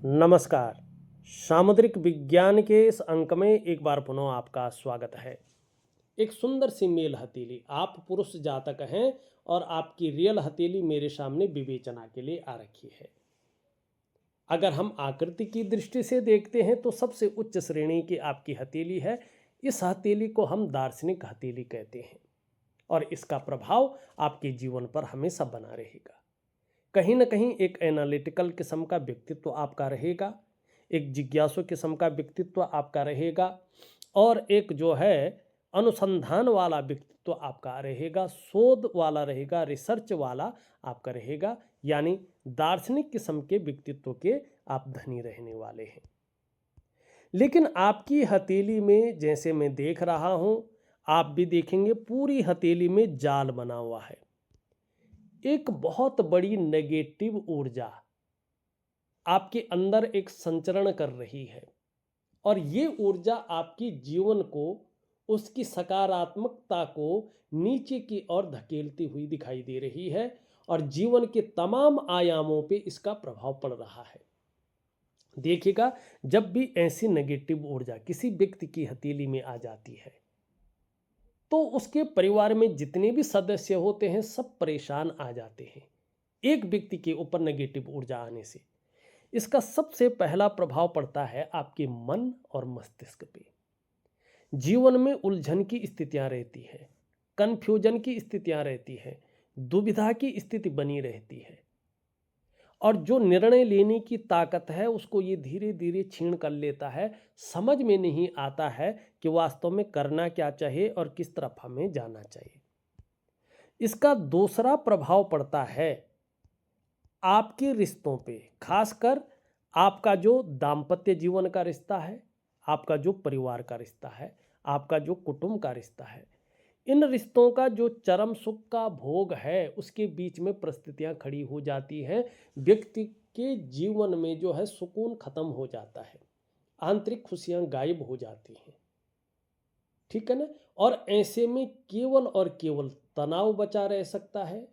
नमस्कार। सामुद्रिक विज्ञान के इस अंक में एक बार पुनः आपका स्वागत है। एक सुंदर सी मेल हथेली, आप पुरुष जातक हैं और आपकी रियल हथेली मेरे सामने विवेचना के लिए आ रखी है। अगर हम आकृति की दृष्टि से देखते हैं तो सबसे उच्च श्रेणी की आपकी हथेली है। इस हथेली को हम दार्शनिक हथेली कहते हैं और इसका प्रभाव आपके जीवन पर हमेशा बना रहेगा। कहीं न कहीं एक एनालिटिकल किस्म का व्यक्तित्व आपका रहेगा, एक जिज्ञासु किस्म का व्यक्तित्व आपका रहेगा और एक जो है अनुसंधान वाला व्यक्तित्व आपका रहेगा, शोध वाला रहेगा, रिसर्च वाला आपका रहेगा, यानी दार्शनिक किस्म के व्यक्तित्व के आप धनी रहने वाले हैं। लेकिन आपकी हथेली में जैसे मैं देख रहा हूँ, आप भी देखेंगे पूरी हथेली में जाल बना हुआ है। एक बहुत बड़ी नेगेटिव ऊर्जा आपके अंदर एक संचरण कर रही है और ये ऊर्जा आपकी जीवन को, उसकी सकारात्मकता को नीचे की ओर धकेलती हुई दिखाई दे रही है और जीवन के तमाम आयामों पे इसका प्रभाव पड़ रहा है। देखिएगा, जब भी ऐसी नेगेटिव ऊर्जा किसी व्यक्ति की हथेली में आ जाती है तो उसके परिवार में जितने भी सदस्य होते हैं सब परेशान आ जाते हैं। एक व्यक्ति के ऊपर नेगेटिव ऊर्जा आने से इसका सबसे पहला प्रभाव पड़ता है आपके मन और मस्तिष्क पे। जीवन में उलझन की स्थितियां रहती है, कंफ्यूजन की स्थितियां रहती है, दुविधा की स्थिति बनी रहती है और जो निर्णय लेने की ताकत है उसको ये धीरे धीरे छीन कर लेता है। समझ में नहीं आता है कि वास्तव में करना क्या चाहिए और किस तरफ हमें जाना चाहिए। इसका दूसरा प्रभाव पड़ता है आपके रिश्तों पे, खासकर आपका जो दाम्पत्य जीवन का रिश्ता है, आपका जो परिवार का रिश्ता है, आपका जो कुटुंब का रिश्ता है, इन रिश्तों का जो चरम सुख का भोग है उसके बीच में परिस्थितियां खड़ी हो जाती हैं। व्यक्ति के जीवन में जो है सुकून खत्म हो जाता है, आंतरिक खुशियां गायब हो जाती हैं, ठीक है ना। और ऐसे में केवल और केवल तनाव बचा रह सकता है,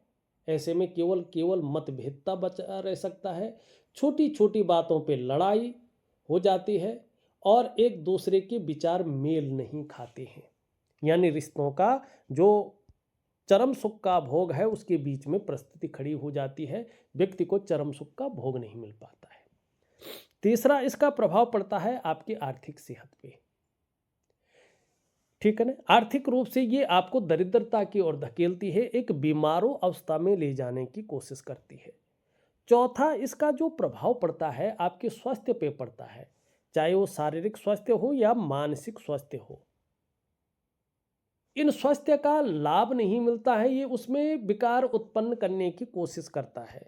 ऐसे में केवल केवल मतभेदता बचा रह सकता है, छोटी छोटी बातों पे लड़ाई हो जाती है और एक दूसरे के विचार मेल नहीं खाते हैं। यानी रिश्तों का जो चरम सुख का भोग है उसके बीच में परिस्थिति खड़ी हो जाती है, व्यक्ति को चरम सुख का भोग नहीं मिल पाता है। तीसरा इसका प्रभाव पड़ता है आपकी आर्थिक सेहत पे, ठीक है ना। आर्थिक रूप से ये आपको दरिद्रता की ओर धकेलती है, एक बीमारू अवस्था में ले जाने की कोशिश करती है। चौथा इसका जो प्रभाव पड़ता है आपके स्वास्थ्य पे पड़ता है, चाहे वो शारीरिक स्वास्थ्य हो या मानसिक स्वास्थ्य हो। इन स्वास्थ्य का लाभ नहीं मिलता है, ये उसमें विकार उत्पन्न करने की कोशिश करता है।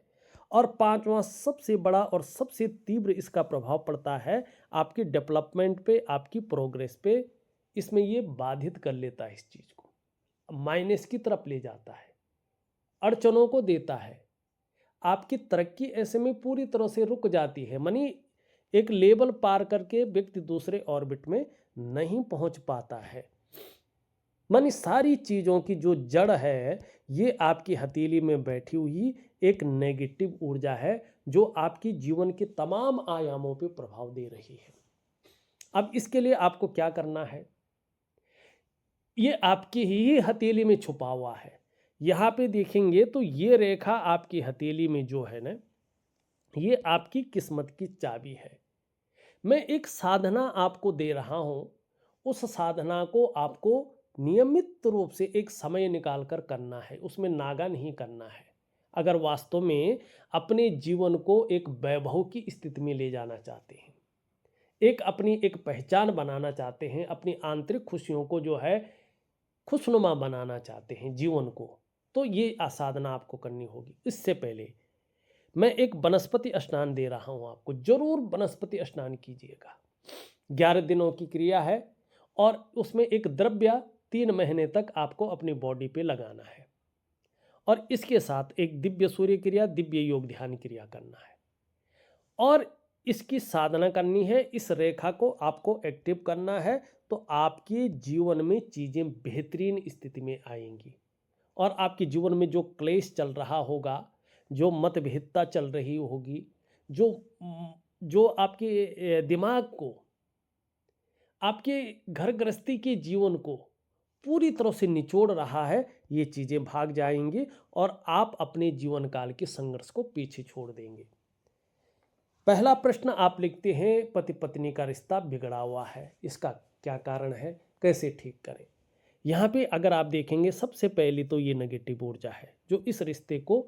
और पांचवा सबसे बड़ा और सबसे तीव्र इसका प्रभाव पड़ता है आपकी डेवलपमेंट पे, आपकी प्रोग्रेस पे। इसमें ये बाधित कर लेता है, इस चीज को माइनस की तरफ ले जाता है, अड़चनों को देता है। आपकी तरक्की ऐसे में पूरी तरह से रुक जाती है, मानी एक लेवल पार करके व्यक्ति दूसरे ऑर्बिट में नहीं पहुंच पाता है। मानी सारी चीज़ों की जो जड़ है ये आपकी हथेली में बैठी हुई एक नेगेटिव ऊर्जा है जो आपकी जीवन के तमाम आयामों पे प्रभाव दे रही है। अब इसके लिए आपको क्या करना है, ये आपकी ही हथेली में छुपा हुआ है। यहाँ पे देखेंगे तो ये रेखा आपकी हथेली में जो है ना, ये आपकी किस्मत की चाबी है। मैं एक साधना आपको दे रहा हूँ, उस साधना को आपको नियमित रूप से एक समय निकाल कर करना है, उसमें नागा नहीं करना है। अगर वास्तव में अपने जीवन को एक वैभव की स्थिति में ले जाना चाहते हैं, एक अपनी एक पहचान बनाना चाहते हैं, अपनी आंतरिक खुशियों को जो है खुशनुमा बनाना चाहते हैं जीवन को, तो ये साधना आपको करनी होगी। इससे पहले मैं एक वनस्पति स्नान दे रहा हूं आपको, जरूर वनस्पति स्नान कीजिएगा। 11 दिनों की क्रिया है और उसमें एक द्रव्य 3 महीने तक आपको अपनी बॉडी पे लगाना है और इसके साथ एक दिव्य सूर्य क्रिया, दिव्य योग ध्यान क्रिया करना है और इसकी साधना करनी है। इस रेखा को आपको एक्टिव करना है तो आपके जीवन में चीज़ें बेहतरीन स्थिति में आएंगी और आपके जीवन में जो क्लेश चल रहा होगा, जो मतभेदता चल रही होगी, जो जो आपके दिमाग को, आपके घर गृहस्थी के जीवन को पूरी तरह से निचोड़ रहा है, ये चीज़ें भाग जाएंगी और आप अपने जीवन काल के संघर्ष को पीछे छोड़ देंगे। पहला प्रश्न आप लिखते हैं, पति पत्नी का रिश्ता बिगड़ा हुआ है, इसका क्या कारण है, कैसे ठीक करें। यहाँ पे अगर आप देखेंगे, सबसे पहली तो ये नेगेटिव ऊर्जा है जो इस रिश्ते को,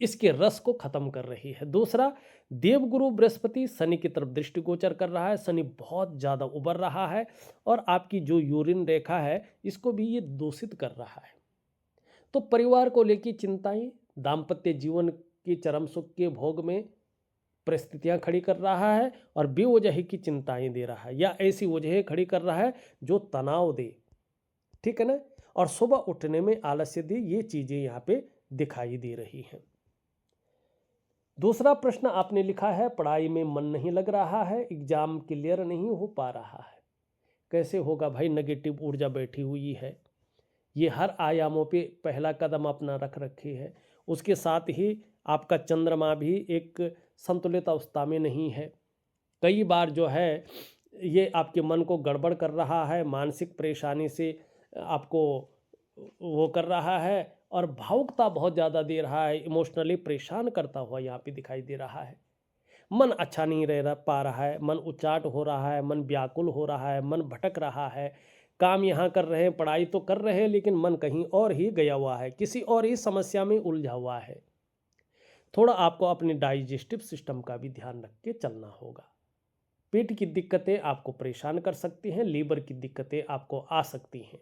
इसके रस को खत्म कर रही है। दूसरा, देवगुरु बृहस्पति शनि की तरफ दृष्टिगोचर कर रहा है, शनि बहुत ज़्यादा उबर रहा है और आपकी जो यूरिन रेखा है इसको भी ये दूषित कर रहा है। तो परिवार को लेकर चिंताएं, दाम्पत्य जीवन के चरम सुख के भोग में परिस्थितियां खड़ी कर रहा है और बेवजह की चिंताएं दे रहा है या ऐसी वजह खड़ी कर रहा है जो तनाव दे, ठीक है ना, और सुबह उठने में आलस्य दे। ये चीजें यहाँ पे दिखाई दे रही हैं। दूसरा प्रश्न आपने लिखा है, पढ़ाई में मन नहीं लग रहा है, एग्जाम क्लियर नहीं हो पा रहा है। कैसे होगा भाई, नेगेटिव ऊर्जा बैठी हुई है, ये हर आयामों पे पहला कदम अपना रख रखी है। उसके साथ ही आपका चंद्रमा भी एक संतुलित अवस्था में नहीं है। कई बार जो है ये आपके मन को गड़बड़ कर रहा है, मानसिक परेशानी से आपको वो कर रहा है और भावुकता बहुत ज़्यादा दे रहा है, इमोशनली परेशान करता हुआ यहाँ पे दिखाई दे रहा है। मन अच्छा नहीं रह पा रहा है, मन उचाट हो रहा है, मन व्याकुल हो रहा है, मन भटक रहा है। काम यहाँ कर रहे हैं, पढ़ाई तो कर रहे हैं, लेकिन मन कहीं और ही गया हुआ है, किसी और ही समस्या में उलझा हुआ है। थोड़ा आपको अपने डाइजेस्टिव सिस्टम का भी ध्यान रख के चलना होगा। पेट की दिक्कतें आपको परेशान कर सकती हैं, लीवर की दिक्कतें आपको आ सकती हैं।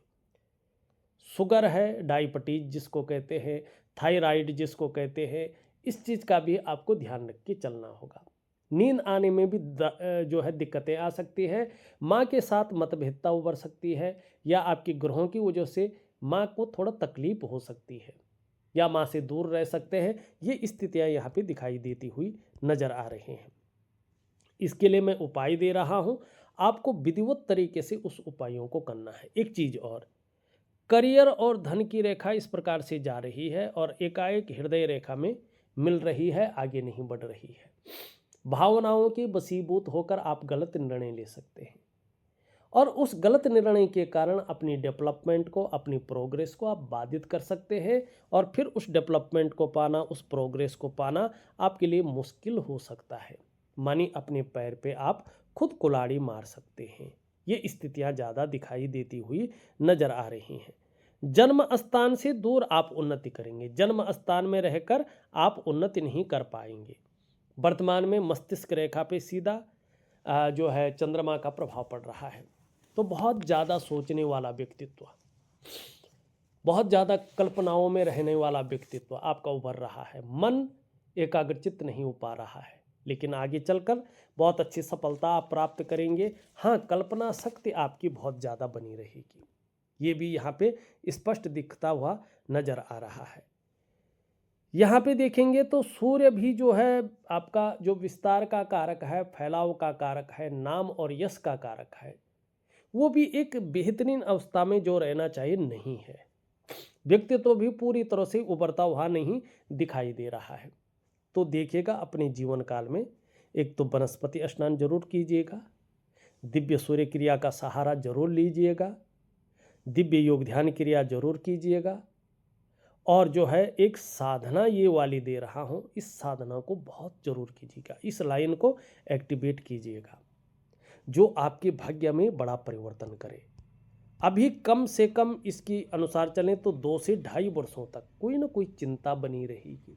शुगर है, डायबिटीज जिसको कहते हैं, थायराइड जिसको कहते हैं, इस चीज़ का भी आपको ध्यान रख के चलना होगा। नींद आने में भी जो है दिक्कतें आ सकती हैं। माँ के साथ मतभेदता उभर सकती है या आपकी ग्रहों की वजह से माँ को थोड़ा तकलीफ हो सकती है या माँ से दूर रह सकते हैं। ये स्थितियाँ यहाँ पे दिखाई देती हुई नज़र आ रही हैं। इसके लिए मैं उपाय दे रहा हूँ, आपको विधिवत तरीके से उस उपायों को करना है। एक चीज़ और, करियर और धन की रेखा इस प्रकार से जा रही है और एकाएक हृदय रेखा में मिल रही है, आगे नहीं बढ़ रही है। भावनाओं के वशीभूत होकर आप गलत निर्णय ले सकते हैं और उस गलत निर्णय के कारण अपनी डेवलपमेंट को, अपनी प्रोग्रेस को आप बाधित कर सकते हैं और फिर उस डेवलपमेंट को पाना, उस प्रोग्रेस को पाना आपके लिए मुश्किल हो सकता है। मानी अपने पैर पे आप खुद कुल्हाड़ी मार सकते हैं। ये स्थितियां ज़्यादा दिखाई देती हुई नजर आ रही हैं। जन्म स्थान से दूर आप उन्नति करेंगे, जन्म स्थान में रहकर आप उन्नति नहीं कर पाएंगे। वर्तमान में मस्तिष्क रेखा पे सीधा जो है चंद्रमा का प्रभाव पड़ रहा है, तो बहुत ज़्यादा सोचने वाला व्यक्तित्व, बहुत ज़्यादा कल्पनाओं में रहने वाला व्यक्तित्व आपका उभर रहा है। मन एकाग्रचित नहीं हो पा रहा है, लेकिन आगे चलकर बहुत अच्छी सफलता आप प्राप्त करेंगे। हाँ, कल्पना शक्ति आपकी बहुत ज़्यादा बनी रहेगी, ये भी यहाँ पे स्पष्ट दिखता हुआ नजर आ रहा है। यहाँ पे देखेंगे तो सूर्य भी जो है आपका जो विस्तार का कारक है, फैलाव का कारक है, नाम और यश का कारक है, वो भी एक बेहतरीन अवस्था में जो रहना चाहिए नहीं है। व्यक्तित्व भी पूरी तरह से उभरता हुआ नहीं दिखाई दे रहा है। तो देखिएगा अपने जीवन काल में एक तो वनस्पति स्नान जरूर कीजिएगा, दिव्य सूर्य क्रिया का सहारा जरूर लीजिएगा, दिव्य योग ध्यान क्रिया जरूर कीजिएगा और जो है एक साधना ये वाली दे रहा हूँ, इस साधना को बहुत जरूर कीजिएगा, इस लाइन को एक्टिवेट कीजिएगा जो आपके भाग्य में बड़ा परिवर्तन करे। अभी कम से कम इसकी अनुसार चलें तो 2 से 2.5 वर्षों तक कोई ना कोई चिंता बनी रहेगी,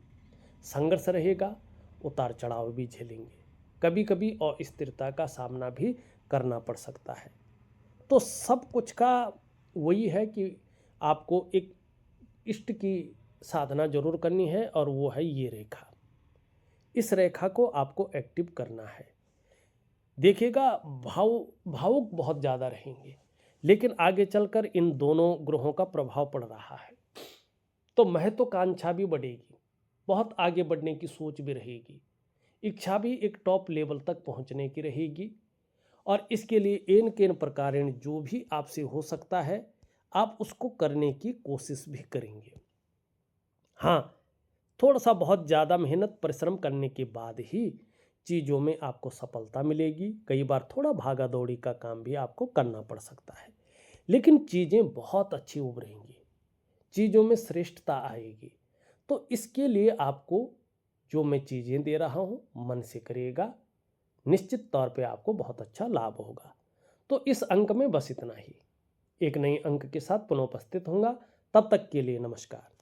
संघर्ष रहेगा, उतार चढ़ाव भी झेलेंगे, कभी कभी अस्थिरता का सामना भी करना पड़ सकता है। तो सब कुछ का वही है कि आपको एक इष्ट की साधना जरूर करनी है और वो है ये रेखा। इस रेखा को आपको एक्टिव करना है। देखिएगा भावुक बहुत ज़्यादा रहेंगे, लेकिन आगे चलकर इन दोनों ग्रहों का प्रभाव पड़ रहा है तो महत्वाकांक्षा भी बढ़ेगी, बहुत आगे बढ़ने की सोच भी रहेगी, इच्छा भी एक टॉप लेवल तक पहुंचने की रहेगी और इसके लिए एन केन प्रकार जो भी आपसे हो सकता है आप उसको करने की कोशिश भी करेंगे। हाँ, थोड़ा सा बहुत ज़्यादा मेहनत परिश्रम करने के बाद ही चीज़ों में आपको सफलता मिलेगी। कई बार थोड़ा भागा दौड़ी का काम भी आपको करना पड़ सकता है, लेकिन चीज़ें बहुत अच्छी उभरेंगी, चीज़ों में श्रेष्ठता आएगी। तो इसके लिए आपको जो मैं चीज़ें दे रहा हूँ मन से करिएगा, निश्चित तौर पे आपको बहुत अच्छा लाभ होगा। तो इस अंक में बस इतना ही। एक नए अंक के साथ पुनः उपस्थित होऊंगा। तब तक के लिए नमस्कार।